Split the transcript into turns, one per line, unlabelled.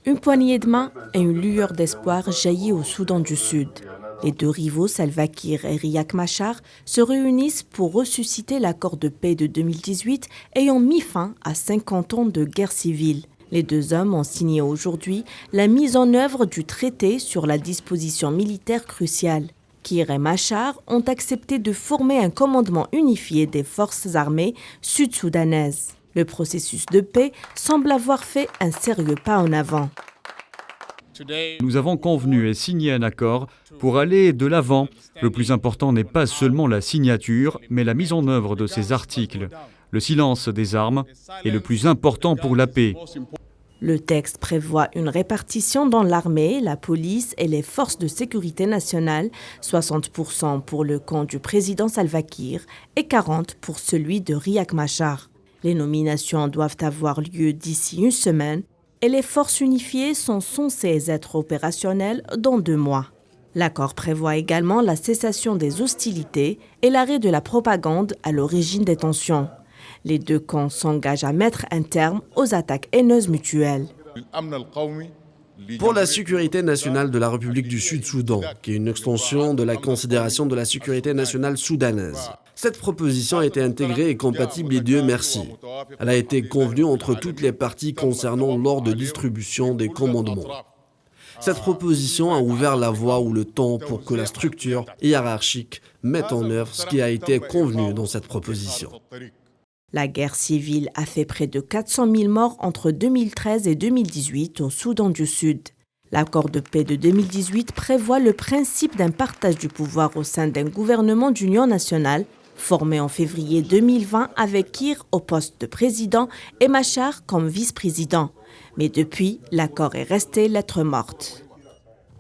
Une poignée de main et une lueur d'espoir jaillit au Soudan du Sud. Les deux rivaux, Salva Kiir et Riek Machar, se réunissent pour ressusciter l'accord de paix de 2018 ayant mis fin à 50 ans de guerre civile. Les deux hommes ont signé aujourd'hui la mise en œuvre du traité sur la disposition militaire cruciale. Kiir et Machar ont accepté de former un commandement unifié des forces armées sud-soudanaises. Le processus de paix semble avoir fait un sérieux pas en avant.
Nous avons convenu et signé un accord pour aller de l'avant. Le plus important n'est pas seulement la signature, mais la mise en œuvre de ces articles. Le silence des armes est le plus important pour la paix.
Le texte prévoit une répartition dans l'armée, la police et les forces de sécurité nationale, 60% pour le camp du président Salva Kiir et 40% pour celui de Riek Machar. Les nominations doivent avoir lieu d'ici une semaine et les forces unifiées sont censées être opérationnelles dans 2 mois. L'accord prévoit également la cessation des hostilités et l'arrêt de la propagande à l'origine des tensions. Les deux camps s'engagent à mettre un terme aux attaques haineuses mutuelles.
Pour la sécurité nationale de la République du Sud-Soudan, qui est une extension de la considération de la sécurité nationale soudanaise. Cette proposition a été intégrée et compatible et Dieu merci. Elle a été convenue entre toutes les parties concernant l'ordre de distribution des commandements. Cette proposition a ouvert la voie ou le temps pour que la structure hiérarchique mette en œuvre ce qui a été convenu dans cette proposition.
La guerre civile a fait près de 400 000 morts entre 2013 et 2018 au Soudan du Sud. L'accord de paix de 2018 prévoit le principe d'un partage du pouvoir au sein d'un gouvernement d'union nationale formé en février 2020 avec Kiir au poste de président et Machar comme vice-président. Mais depuis, l'accord est resté lettre morte.